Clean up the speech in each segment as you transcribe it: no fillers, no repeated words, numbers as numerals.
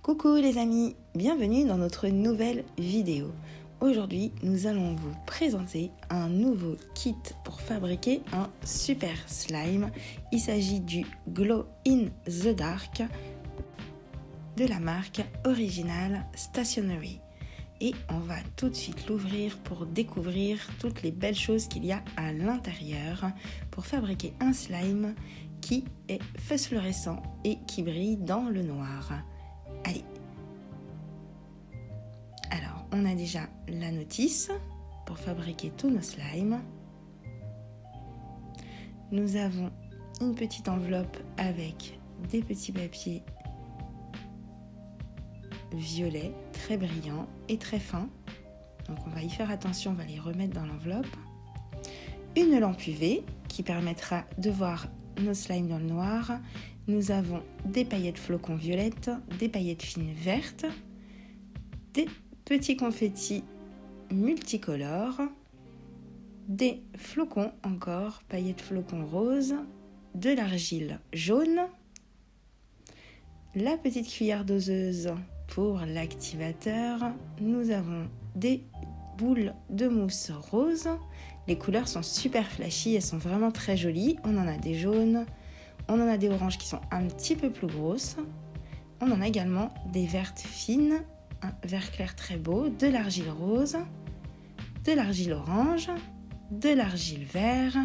Coucou les amis, bienvenue dans notre nouvelle vidéo. Aujourd'hui, nous allons vous présenter un nouveau kit pour fabriquer un super slime. Il s'agit du Glow in the Dark de la marque Original Stationery. Et on va tout de suite l'ouvrir pour découvrir toutes les belles choses qu'il y a à l'intérieur pour fabriquer un slime qui est phosphorescent et qui brille dans le noir. Allez. Alors, on a déjà la notice pour fabriquer tous nos slimes. Nous avons une petite enveloppe avec des petits papiers violets, très brillants et très fins. Donc on va y faire attention, on va les remettre dans l'enveloppe. Une lampe UV qui permettra de voir nos slimes dans le noir. Nous avons des paillettes flocons violettes, des paillettes fines vertes, des petits confettis multicolores, des flocons encore, paillettes flocons roses, de l'argile jaune, la petite cuillère doseuse pour l'activateur. Nous avons des boules de mousse rose. Les couleurs sont super flashy, elles sont vraiment très jolies. On en a des jaunes, on en a des oranges qui sont un petit peu plus grosses. On en a également des vertes fines, un vert clair très beau, de l'argile rose, de l'argile orange, de l'argile vert,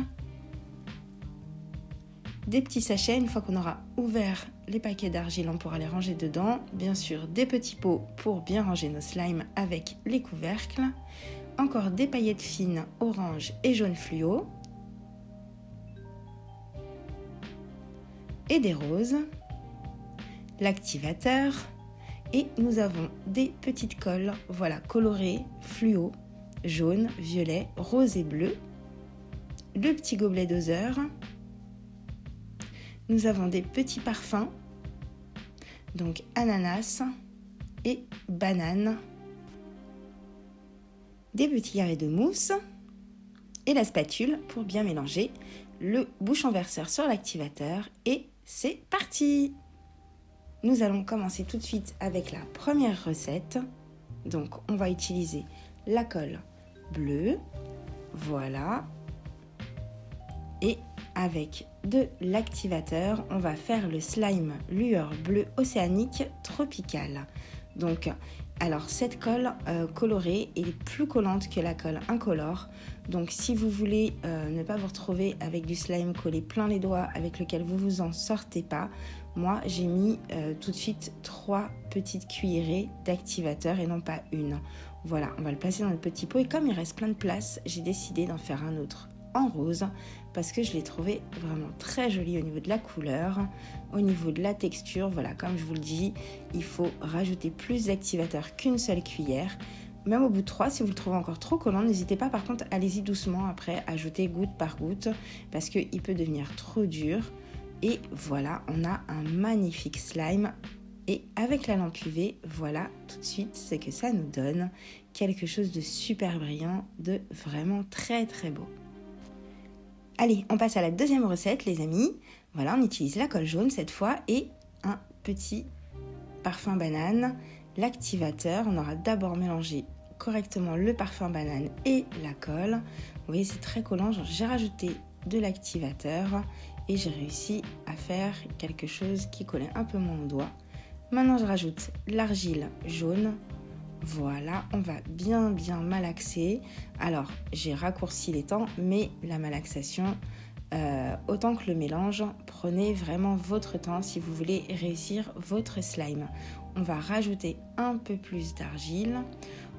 des petits sachets. Une fois qu'on aura ouvert les paquets d'argile, on pourra les ranger dedans. Bien sûr, des petits pots pour bien ranger nos slimes avec les couvercles. Encore des paillettes fines orange et jaune fluo. Et des roses. L'activateur. Et nous avons des petites colles, voilà, colorées, fluo, jaune, violet, rose et bleu. Le petit gobelet doseur. Nous avons des petits parfums, donc ananas et banane. Des petits carrés de mousse et la spatule pour bien mélanger. Le bouchon verseur sur l'activateur et c'est parti! Nous allons commencer tout de suite avec la première recette. Donc on va utiliser la colle bleue, voilà. Et avec de l'activateur, on va faire le slime lueur bleu océanique tropical. Donc, alors cette colle colorée est plus collante que la colle incolore. Donc si vous voulez ne pas vous retrouver avec du slime collé plein les doigts avec lequel vous vous en sortez pas, moi j'ai mis tout de suite 3 petites cuillerées d'activateur et non pas une. Voilà, on va le placer dans notre petit pot et comme il reste plein de place, j'ai décidé d'en faire un autre en rose parce que je l'ai trouvé vraiment très joli au niveau de la couleur, au niveau de la texture. Voilà, comme je vous le dis, il faut rajouter plus d'activateur qu'une seule cuillère. Même au bout de 3, si vous le trouvez encore trop collant, n'hésitez pas, par contre, allez-y doucement après, ajouter goutte par goutte parce qu'il peut devenir trop dur. Et voilà, on a un magnifique slime. Et avec la lampe UV, voilà tout de suite ce que ça nous donne. Quelque chose de super brillant, de vraiment très très beau. Allez, on passe à la deuxième recette, les amis. Voilà, on utilise la colle jaune cette fois et un petit parfum banane. L'activateur, on aura d'abord mélangé correctement le parfum banane et la colle. Vous voyez, c'est très collant. J'ai rajouté de l'activateur et j'ai réussi à faire quelque chose qui collait un peu moins au doigt. Maintenant, je rajoute l'argile jaune. Voilà, on va bien malaxer. Alors, j'ai raccourci les temps, mais la malaxation, autant que le mélange, prenez vraiment votre temps si vous voulez réussir votre slime. On va rajouter un peu plus d'argile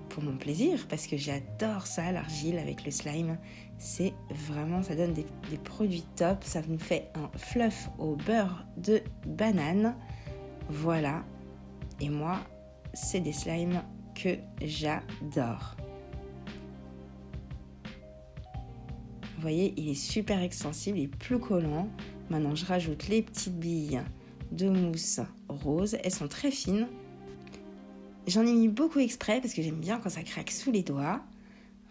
pour mon plaisir, parce que j'adore ça, l'argile avec le slime. C'est vraiment, ça donne des produits top. Ça nous fait un fluff au beurre de banane. Voilà, et moi, c'est des slimes que j'adore. Vous voyez, il est super extensible et plus collant. Maintenant, je rajoute les petites billes de mousse rose. Elles sont très fines. J'en ai mis beaucoup exprès parce que j'aime bien quand ça craque sous les doigts.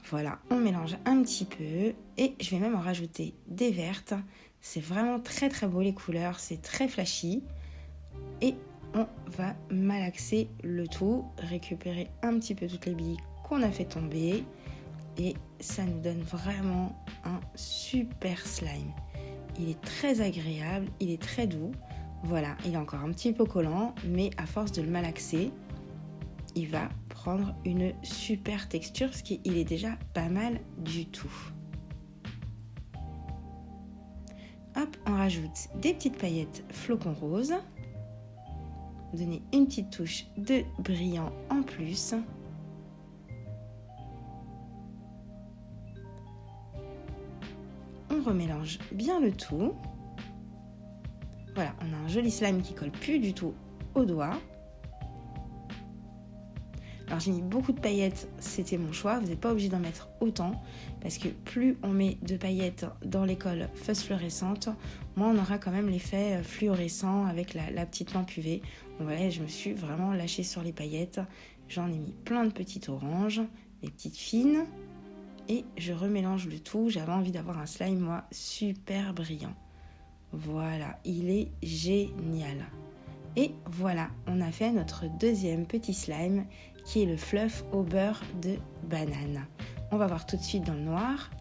Voilà, on mélange un petit peu et je vais même en rajouter des vertes. C'est vraiment très très beau les couleurs, c'est très flashy. Et on va malaxer le tout, récupérer un petit peu toutes les billes qu'on a fait tomber et ça nous donne vraiment un super slime. Il est très agréable, il est très doux. Voilà, il est encore un petit peu collant, mais à force de le malaxer, il va prendre une super texture, parce qu'il est déjà pas mal du tout. Hop, on rajoute des petites paillettes flocons roses. Donner une petite touche de brillant en plus. On remélange bien le tout. Voilà, on a un joli slime qui colle plus du tout aux doigts. Alors j'ai mis beaucoup de paillettes, c'était mon choix, vous n'êtes pas obligé d'en mettre autant parce que plus on met de paillettes dans les colles phosphorescentes, moins on aura quand même l'effet fluorescent avec la petite lampe UV. Donc voilà, je me suis vraiment lâchée sur les paillettes, j'en ai mis plein de petites oranges, des petites fines et je remélange le tout. J'avais envie d'avoir un slime moi super brillant. Voilà, il est génial. Et voilà, on a fait notre deuxième petit slime qui est le fluff au beurre de banane. On va voir tout de suite dans le noir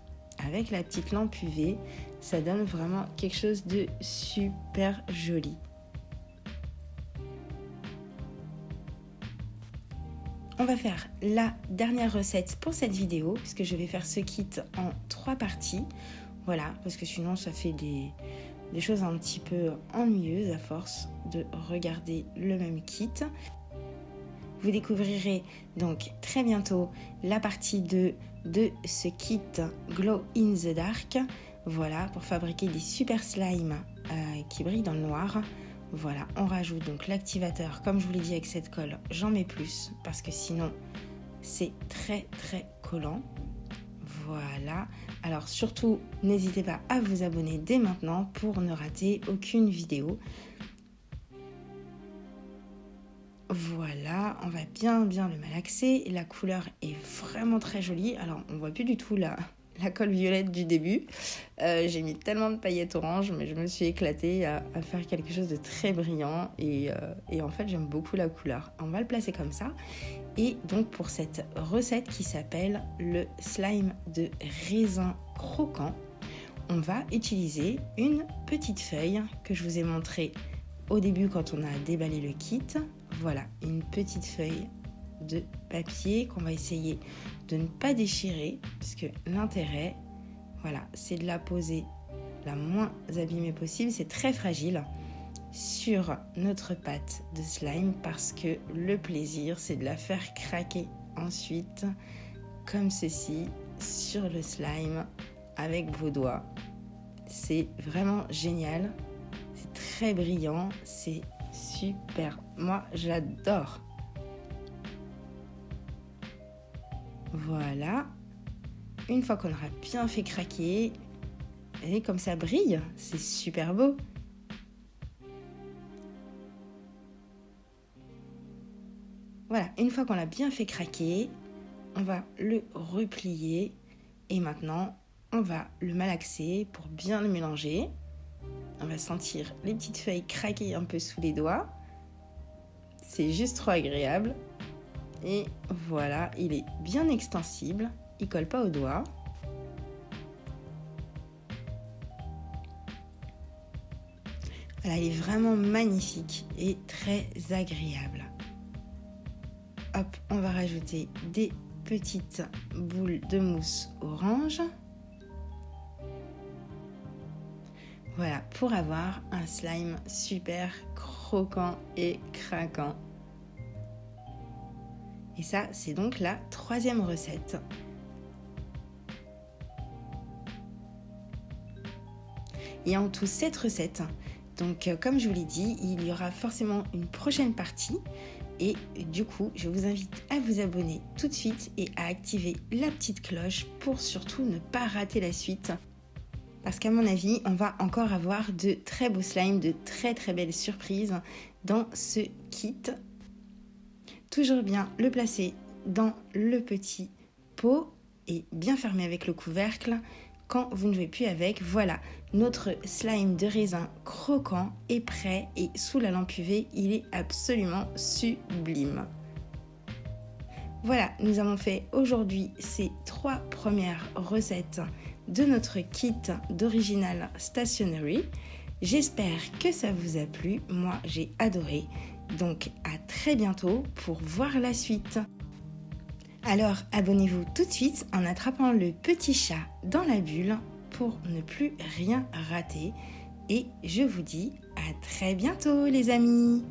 avec la petite lampe UV. Ça donne vraiment quelque chose de super joli. On va faire la dernière recette pour cette vidéo puisque je vais faire ce kit en 3 parties. Voilà, parce que sinon ça fait des choses un petit peu ennuyeuses à force de regarder le même kit. Vous découvrirez donc très bientôt la partie 2 de ce kit Glow in the Dark. Voilà, pour fabriquer des super slimes qui brillent dans le noir. Voilà, on rajoute donc l'activateur. Comme je vous l'ai dit avec cette colle, j'en mets plus parce que sinon c'est très très collant. Voilà, alors surtout n'hésitez pas à vous abonner dès maintenant pour ne rater aucune vidéo. Voilà, on va bien le malaxer. La couleur est vraiment très jolie. Alors, on voit plus du tout la colle violette du début. J'ai mis tellement de paillettes oranges, mais je me suis éclatée à faire quelque chose de très brillant. Et en fait, j'aime beaucoup la couleur. On va le placer comme ça. Et donc, pour cette recette qui s'appelle le slime de raisin croquant, on va utiliser une petite feuille que je vous ai montrée au début quand on a déballé le kit. Voilà, une petite feuille de papier qu'on va essayer de ne pas déchirer puisque l'intérêt, voilà, c'est de la poser la moins abîmée possible. C'est très fragile sur notre pâte de slime parce que le plaisir, c'est de la faire craquer ensuite comme ceci sur le slime avec vos doigts. C'est vraiment génial, c'est très brillant, c'est super, moi j'adore. Voilà, une fois qu'on aura bien fait craquer, et comme ça brille, c'est super beau. Voilà, une fois qu'on l'a bien fait craquer, on va le replier et maintenant on va le malaxer pour bien le mélanger. On va sentir les petites feuilles craquer un peu sous les doigts. C'est juste trop agréable. Et voilà, il est bien extensible. Il colle pas aux doigts. Voilà, il est vraiment magnifique et très agréable. Hop, on va rajouter des petites boules de mousse orange. Voilà, pour avoir un slime super croquant et craquant. Et ça, c'est donc la 3e recette. Et en tout 7 recettes. Donc, comme je vous l'ai dit, il y aura forcément une prochaine partie. Et du coup, je vous invite à vous abonner tout de suite et à activer la petite cloche pour surtout ne pas rater la suite. Parce qu'à mon avis, on va encore avoir de très beaux slimes, de très très belles surprises dans ce kit. Toujours bien le placer dans le petit pot et bien fermé avec le couvercle. quand vous ne jouez plus avec. Voilà, notre slime de raisin croquant est prêt et sous la lampe UV, il est absolument sublime. Voilà, nous avons fait aujourd'hui ces 3 premières recettes de notre kit d'Original Stationery. J'espère que ça vous a plu, moi j'ai adoré. Donc à très bientôt pour voir la suite. Alors abonnez-vous tout de suite en attrapant le petit chat dans la bulle pour ne plus rien rater. Et je vous dis à très bientôt les amis.